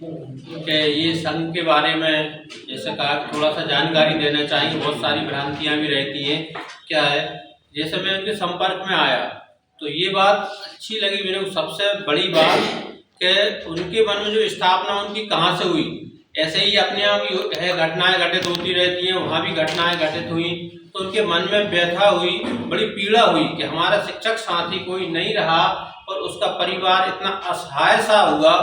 कि ये संघ के बारे में जैसे कहा थोड़ा सा जानकारी देना चाहिए। बहुत सारी भ्रांतियाँ भी रहती हैं। क्या है, जैसे मैं उनके संपर्क में आया तो ये बात अच्छी लगी मेरे को। सबसे बड़ी बात कि उनके मन में जो स्थापना उनकी कहाँ से हुई। ऐसे ही अपने यहाँ भी है, घटनाएं घटित होती रहती हैं, वहाँ भी घटनाएं घटित हुई तो उनके मन में व्यथा हुई, बड़ी पीड़ा हुई कि हमारा शिक्षक साथी कोई नहीं रहा और उसका परिवार इतना असहाय सा हुआ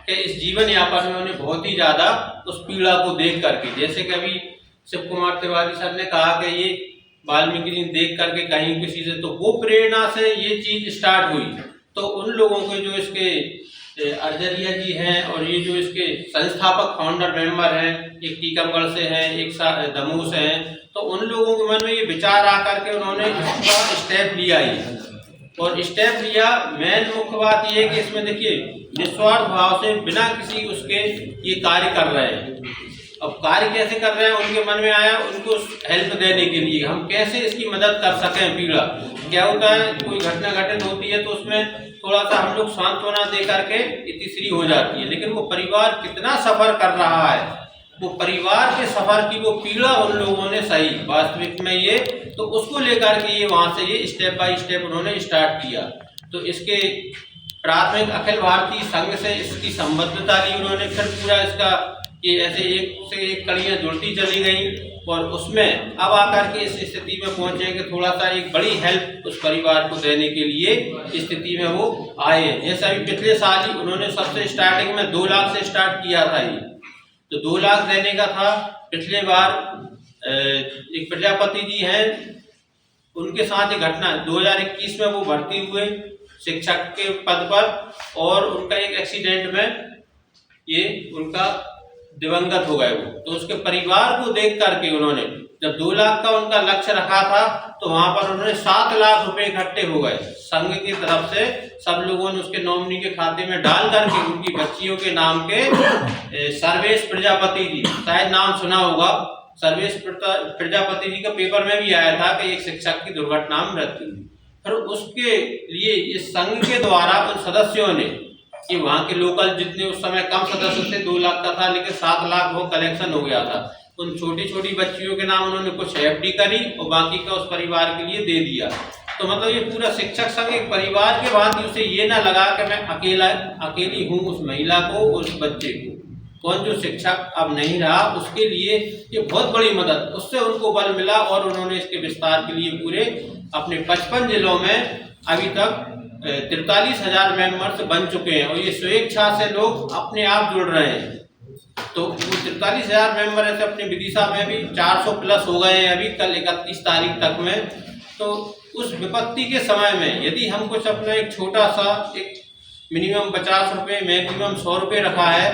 कि इस जीवन यापन में उन्हें बहुत ही ज़्यादा उस पीड़ा को देख करके, जैसे कि अभी शिव कुमार तिवारी सर ने कहा कि ये वाल्मीकि जी देख करके कहीं किसी से, तो वो प्रेरणा से ये चीज़ स्टार्ट हुई। तो उन लोगों के जो इसके अर्जरिया जी हैं और ये जो इसके संस्थापक फाउंडर मेंबर हैं, एक टीकमगढ़ से हैं, एक दमोह से हैं, तो उन लोगों के मन में ये विचार आकर के उन्होंने इसका स्टेप लिया ही और स्टेप लिया। मेन मुख्य बात ये है कि इसमें देखिए निस्वार्थ भाव से बिना किसी उसके ये कार्य कर रहे हैं। अब कार्य कैसे कर रहे हैं, उनके मन में आया उनको हेल्प देने के लिए हम कैसे इसकी मदद कर सकें। पीड़ा क्या होता है, कोई घटना घटित होती है तो उसमें थोड़ा सा हम लोग सांत्वना दे करके तीसरी हो जाती है, लेकिन वो परिवार कितना सफर कर रहा है, वो परिवार के सफर की वो पीड़ा उन लोगों ने सही वास्तविक में ये, तो उसको लेकर के ये वहाँ से ये स्टेप बाय स्टेप उन्होंने स्टार्ट किया। तो इसके प्राथमिक अखिल भारतीय संघ से इसकी संबद्धता ली उन्होंने, फिर पूरा इसका ये ऐसे एक से एक कड़ियाँ जुड़ती चली गई और उसमें अब आकर के इस स्थिति में पहुंचे कि थोड़ा सा एक बड़ी हेल्प उस परिवार को देने के लिए स्थिति में वो आए हैं। जैसे अभी पिछले साल ही उन्होंने सबसे स्टार्टिंग में 2 लाख से स्टार्ट किया था ये, तो 2 लाख देने का था। पिछले बार एक प्रजापति जी हैं, उनके साथ एक घटना 2021 में वो भर्ती हुए शिक्षक के पद पर और उनका एक एक्सीडेंट में ये उनका दिवंगत हो गए वो, तो उसके परिवार को देख करके उन्होंने जब 2 लाख का उनका लक्ष्य रखा था तो वहां पर उन्होंने 7 लाख रुपए इकट्ठे हो गए संघ की तरफ से। सब लोगों ने उसके नॉमिनी के खाते में डाल करके उनकी बच्चियों के नाम के सर्वेश प्रजापति जी, शायद नाम सुना होगा, सर्वेश प्रजापति जी का पेपर में भी आया था कि एक शिक्षक की दुर्घटना में मृत्यु हुई। फिर उसके लिए इस संघ के द्वारा उन सदस्यों ने कि वहाँ के लोकल जितने उस समय कम सदस्य थे 2 लाख का था, लेकिन 7 लाख वो कलेक्शन हो गया था। उन छोटी छोटी बच्चियों के नाम उन्होंने कुछ एफडी करी और बाकी का उस परिवार के लिए दे दिया। तो मतलब ये पूरा शिक्षक संघ एक परिवार के बाद उसे ये ना लगा कि मैं अकेली हूँ उस महिला को, उस बच्चे को, कौन जो शिक्षक अब नहीं रहा उसके लिए ये बहुत बड़ी मदद, उससे उनको बल मिला और उन्होंने इसके विस्तार के लिए पूरे अपने 55 जिलों में अभी तक 43,000 मेंबर्स बन चुके हैं और ये स्वेच्छा से लोग अपने आप जुड़ रहे हैं। तो 43,000 मेंबर ऐसे अपने विदिशा में भी 400 प्लस हो गए हैं अभी कल 31 तारीख तक में। तो उस विपत्ति के समय में यदि हम कुछ अपना एक छोटा सा एक मिनिमम 50 रुपये मैक्सिमम 100 रुपये रखा है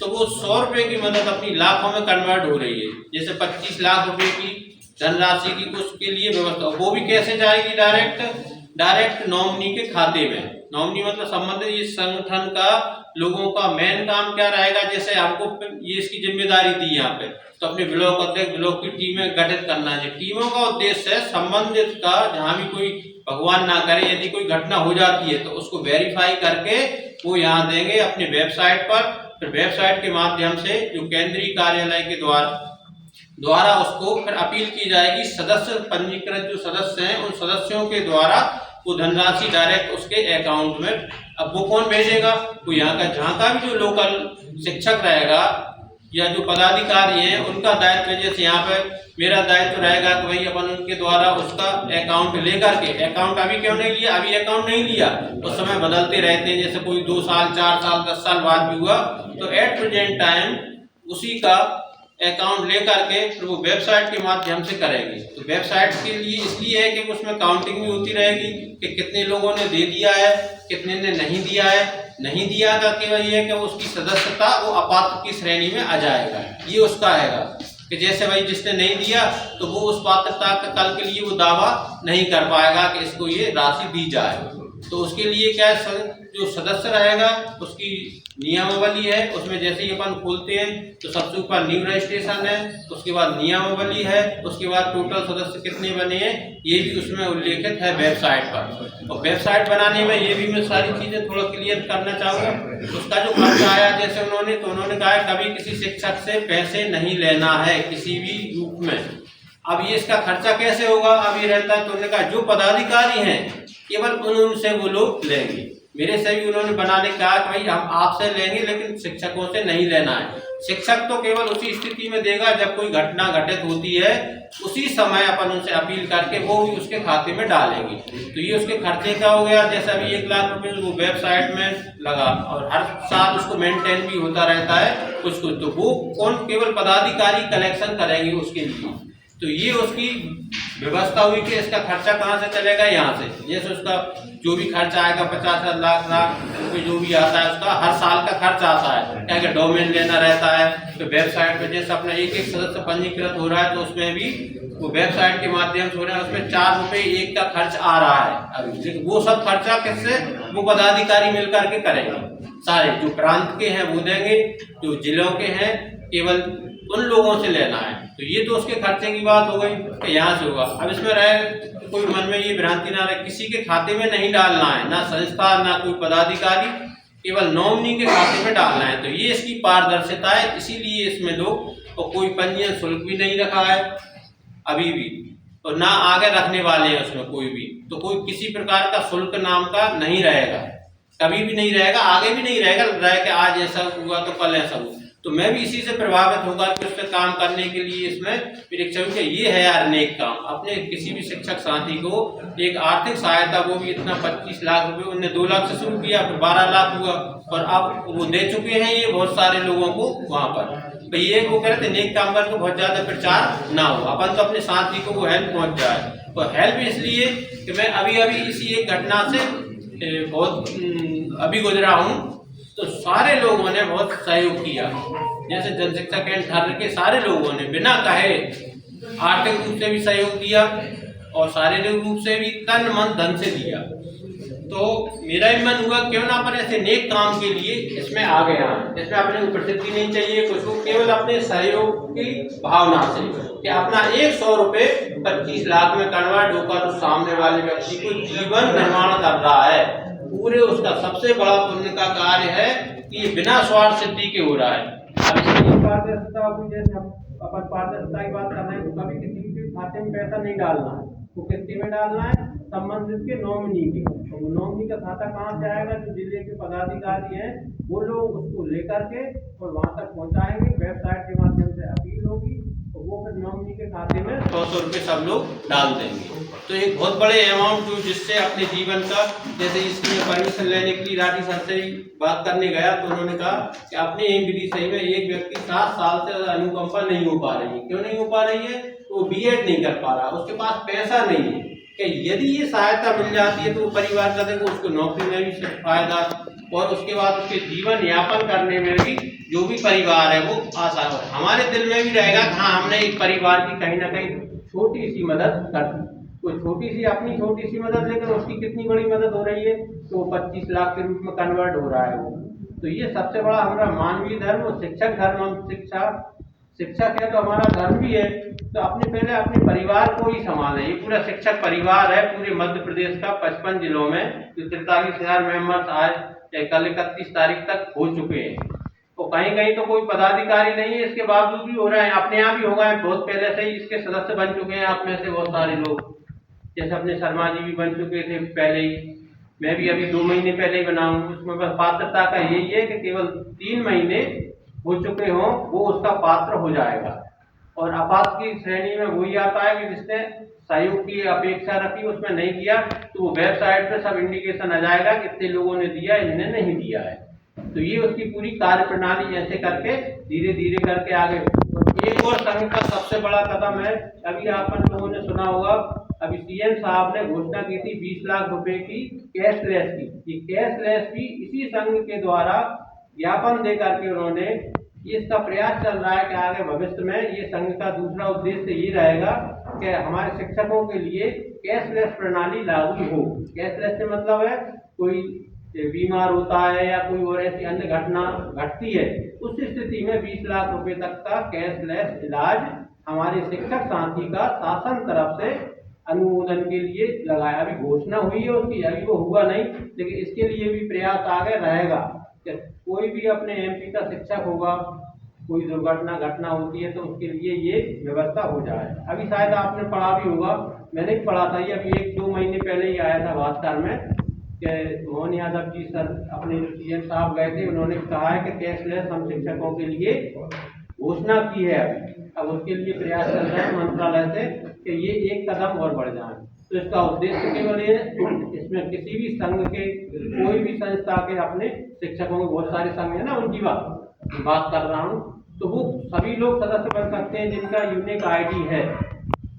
तो वो 100 रुपये की मदद अपनी लाखों में कन्वर्ट हो रही है। जैसे 25 लाख रुपए की धनराशि की उसके लिए व्यवस्था, वो भी कैसे जाएगी, डायरेक्ट नॉमिनी के खाते में। नॉमिनी मतलब संबंधित इस संगठन का लोगों का मेन काम क्या रहेगा, जैसे आपको ये इसकी जिम्मेदारी दी यहाँ पे, तो अपने ब्लॉक अध्यक्ष ब्लॉक की टीमें गठित करना है। टीमों का उद्देश्य है संबंधित का जहाँ भी कोई भगवान ना करे यदि कोई घटना हो जाती है तो उसको वेरीफाई करके वो यहाँ देंगे अपने वेबसाइट पर। फिर वेबसाइट के माध्यम से जो केंद्रीय कार्यालय के द्वारा उसको फिर अपील की जाएगी। सदस्य पंजीकृत जो सदस्य हैं उन सदस्यों के द्वारा वो धनराशि डायरेक्ट उसके अकाउंट में। अब वो कौन भेजेगा, वो यहाँ का जहाँ का भी जो लोकल शिक्षक रहेगा या जो पदाधिकारी हैं उनका दायित्व। जैसे यहाँ पे मेरा दायित्व रहेगा कि भाई अपन उनके द्वारा उसका अकाउंट लेकर के, अकाउंट अभी क्यों नहीं लिया, अभी अकाउंट नहीं लिया, उस समय बदलते रहते हैं, जैसे कोई 2 साल 4 साल 10 साल बाद भी हुआ तो एट प्रेजेंट टाइम उसी का अकाउंट लेकर के फिर वो वेबसाइट के माध्यम से करेंगे। तो वेबसाइट के लिए इसलिए है कि उसमें काउंटिंग भी होती रहेगी कि कितने लोगों ने दे दिया है, कितने ने नहीं दिया है। नहीं दिया का केवल ये है कि उसकी सदस्यता वो अपात्र की श्रेणी में आ जाएगा। ये उसका है कि जैसे भाई जिसने नहीं दिया तो वो उस पात्रता का कल के लिए वो दावा नहीं कर पाएगा कि इसको ये राशि दी जाए। तो उसके लिए क्या है, जो सदस्य रहेगा उसकी नियमावली है, उसमें जैसे ही अपन खोलते हैं तो सबसे ऊपर न्यू रजिस्ट्रेशन है, उसके बाद नियमावली है, उसके बाद टोटल सदस्य कितने बने हैं ये भी उसमें उल्लेखित है वेबसाइट पर। और वेबसाइट बनाने में ये भी मैं सारी चीज़ें थोड़ा क्लियर करना चाहूँगा। उसका जो खर्च आया जैसे उन्होंने कहा कभी किसी शिक्षक से पैसे नहीं लेना है किसी भी रूप में। अब ये इसका खर्चा कैसे होगा, अब ये रहता है तो उन्होंने कहा जो पदाधिकारी हैं केवल उनसे वो लोग लेंगे। मेरे से भी उन्होंने बनाने कहा कि भाई हम आपसे लेंगे लेकिन शिक्षकों से नहीं लेना है। शिक्षक तो केवल उसी स्थिति में देगा जब कोई घटना घटित होती है, उसी समय अपन उनसे अपील करके वो भी उसके खाते में डालेंगे। तो ये उसके खर्चे का हो गया। जैसे अभी 1 लाख रुपए वो वेबसाइट में लगा और हर साल उसको मेंटेन भी होता रहता है कुछ कुछ, तो वो कौन केवल पदाधिकारी कलेक्शन करेंगे उसके लिए। तो ये उसकी व्यवस्था हुई कि इसका खर्चा कहाँ से चलेगा, यहाँ से। जैसे उसका जो भी खर्चा आएगा 50 लाख रुपये जो भी आता है उसका हर साल का खर्च आता है, क्या कि डोमेन लेना रहता है। तो वेबसाइट पे जैसे अपना एक सदस्य पंजीकृत हो रहा है तो उसमें भी वो वेबसाइट के माध्यम से हो रहा है, उसमें 4 रुपये एक का खर्च आ रहा है अभी। वो सब खर्चा किससे, वो पदाधिकारी मिल करके करेंगे। सारे जो प्रांत के हैं वो देंगे, जो जिलों के हैं केवल उन लोगों से लेना है। तो ये तो उसके खर्चे की बात हो गई कि यहाँ से होगा। अब इसमें रहे कोई मन में ये भ्रांति ना रहे, किसी के खाते में नहीं डालना है, ना संस्था ना कोई पदाधिकारी, केवल नॉमिनी के खाते में डालना है। तो ये इसकी पारदर्शिता है, इसीलिए इसमें लोग और कोई पंजीयन शुल्क भी नहीं रखा है अभी भी, और ना आगे रखने वाले हैं उसमें कोई भी। तो कोई किसी प्रकार का शुल्क नाम का नहीं रहेगा, कभी भी नहीं रहेगा, आगे भी नहीं रहेगा। रहे कि आज ऐसा हुआ तो कल ऐसा हुआ। तो मैं भी इसी से प्रभावित होगा कि उस पर काम करने के लिए इसमें मेरे इच्छा कि ये है यार नेक काम। अपने किसी भी शिक्षक साथी को एक आर्थिक सहायता, वो भी इतना 25 लाख रुपए, उन्होंने 2 लाख से शुरू किया, फिर 12 लाख हुआ और अब वो दे चुके हैं ये बहुत सारे लोगों को वहाँ पर। तो ये वो कह रहे थे नेक काम करके बहुत ज़्यादा प्रचार ना हो, अपन तो अपने साथी को वो हेल्प पहुँच जाए। तो हेल्प इसलिए कि मैं अभी इसी एक घटना से बहुत अभी गुजरा हूँ, तो सारे लोगों ने बहुत सहयोग किया। जैसे जनशिक्षा केंद्र ठर्र के सारे लोगों ने बिना कहे आर्थिक रूप से भी सहयोग दिया और शारीरिक रूप से भी तन मन धन से दिया। तो मेरा भी मन हुआ क्यों ना अपन ऐसे नेक काम के लिए इसमें आ गया। इसमें अपने को प्रसिद्धि नहीं चाहिए कुछ, केवल अपने सहयोग की भावना से कि अपना 100 रुपये 25 लाख में कन्वर्ट होकर उस सामने वाले व्यक्ति को जीवन निर्माण कर रहा है, पूरे उसका सबसे बड़ा पुण्य का कार्य है कि ये बिना स्वार्थ सिद्धि के हो रहा है। अब इसकी पारदर्शिता जैसे अपन पारदर्शिता की बात कर रहे हैं तो कभी किसी के खाते में पैसा नहीं डालना है, तो किसके में डालना है, संबंधित के नॉमिनी के। तो नॉमिनी का खाता कहाँ से आएगा, जो जिले के पदाधिकारी हैं वो लोग उसको लेकर के और वहाँ तक पहुँचाएंगे, वेबसाइट के माध्यम से अपील होगी तो वो फिर नॉमिनी के खाते में 100 रुपये सब लोग डाल देंगे। तो एक बहुत बड़े अमाउंट जो जिससे अपने जीवन का, जैसे इसमें परमिशन लेने के लिए राठी सर से बात करने गया तो उन्होंने कहा कि अपने एम विधि सही में एक व्यक्ति 7 साल से अनुकंपा नहीं हो पा रही है। क्यों नहीं हो पा रही है, तो वो बीएड नहीं कर पा रहा, उसके पास पैसा नहीं है। कि यदि ये सहायता मिल जाती है तो वो परिवार का देखो उसको नौकरी में भी फायदा और उसके बाद उसके जीवन यापन करने में भी जो भी परिवार है वो आसान हो। हमारे दिल में भी रहेगा कि हाँ हमने एक परिवार की कहीं ना कहीं छोटी सी मदद कर दी, कोई छोटी सी अपनी छोटी सी मदद, लेकिन उसकी कितनी बड़ी मदद हो रही है, तो 25 लाख के रूप में कन्वर्ट हो रहा है वो। तो ये सबसे बड़ा हमारा मानवीय धर्म और शिक्षक धर्म, शिक्षक है तो हमारा धर्म भी है। तो अपने पहले अपने परिवार को ही संभालें। ये पूरा शिक्षक परिवार है पूरे मध्य प्रदेश का 55 जिलों में, जो 43,000 मेंबर्स आज कल 31 तारीख तक हो चुके हैं। तो कहीं कहीं तो कोई पदाधिकारी नहीं है, इसके बावजूद भी हो रहा है, अपने यहाँ भी हो गए, बहुत पहले से ही इसके सदस्य बन चुके हैं आप में से बहुत सारे लोग। जैसे अपने शर्मा जी भी बन चुके थे पहले ही, मैं भी अभी 2 महीने पहले ही बना हूँ। उसमें बस पात्रता का यही है कि केवल 3 महीने हो चुके हों वो उसका पात्र हो जाएगा। और अपात्र की श्रेणी में वही आता है कि जिसने सहयोग की अपेक्षा रखी उसमें नहीं किया, तो वो वेबसाइट पे सब इंडिकेशन आ जाएगा कितने लोगों ने दिया, इन्हें नहीं दिया है। तो ये उसकी पूरी कार्य प्रणाली ऐसे करके धीरे धीरे करके आगे। तो एक और संघ का सबसे बड़ा कदम है, अभी आप लोगों ने सुना होगा, अभी सीएम साहब ने घोषणा की थी 20 लाख रुपए की कैशलेस की। ये कैशलेस भी इसी संघ के द्वारा ज्ञापन दे करके उन्होंने, ये इसका प्रयास चल रहा है कि आगे भविष्य में ये संघ का दूसरा उद्देश्य ये रहेगा कि हमारे शिक्षकों के लिए कैशलेस प्रणाली लागू हो। कैशलेस से मतलब है कोई बीमार होता है या कोई और ऐसी अन्य घटना घटती है, उस स्थिति में 20 लाख रुपए तक का कैशलेस इलाज हमारे शिक्षक साथी का शासन तरफ से अनुमोदन के लिए लगाया। अभी घोषणा हुई है उसकी, अभी वो हुआ नहीं, लेकिन इसके लिए भी प्रयास आगे रहेगा कि कोई भी अपने एमपी का शिक्षक होगा, कोई दुर्घटना घटना होती है तो उसके लिए ये व्यवस्था हो जाए। अभी शायद आपने पढ़ा भी होगा, मैंने भी पढ़ा था, ये अभी 1-2 महीने पहले ही आया था भास्कर में कि मोहन यादव जी सर अपने जो सीएम साहब गए थे, उन्होंने कहा है कि कैशलेस हम शिक्षकों के लिए घोषणा की है। अब उसके लिए प्रयास चल रहे हैं मंत्रालय से कि ये एक कदम और बढ़ जाए। तो इसका उद्देश्य केवल ये, इसमें किसी भी संघ के, कोई भी संस्था के अपने शिक्षकों के बहुत सारे संघ है ना, उनकी बात कर रहा हूँ, तो वो सभी लोग सदस्य बन सकते हैं जिनका यूनिक आईडी है।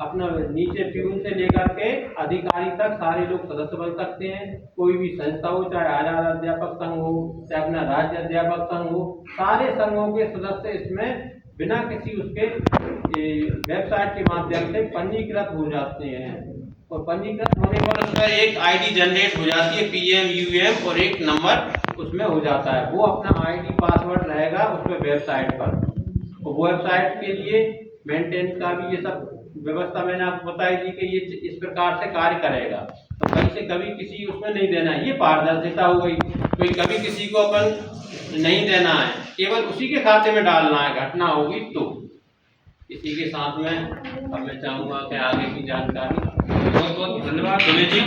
अपना नीचे प्यून से लेकर के अधिकारी तक सारे लोग सदस्य बन सकते हैं। कोई भी संस्था हो, चाहे आजाद अध्यापक संघ हो, चाहे अपना राज्य अध्यापक संघ हो, सारे संघों के सदस्य इसमें बिना किसी उसके वेबसाइट के माध्यम से पंजीकृत हो जाते हैं। और पंजीकृत होने पर उसका एक आईडी जनरेट हो जाती है, PMUM, और एक नंबर उसमें हो जाता है। वो अपना आईडी पासवर्ड रहेगा उसमें वेबसाइट पर। और वेबसाइट के लिए मेंटेन का भी ये सब व्यवस्था मैंने आपको बताई थी कि ये इस प्रकार से कार्य करेगा। तो कहीं से कभी किसी उसमें नहीं देना है, ये पारदर्शिता हो गई। कोई कभी किसी को अपन नहीं देना है, केवल उसी के खाते में डालना है, घटना होगी तो। इसी के साथ में अब मैं चाहूँगा कि आगे की जानकारी। बहुत बहुत धन्यवाद जी।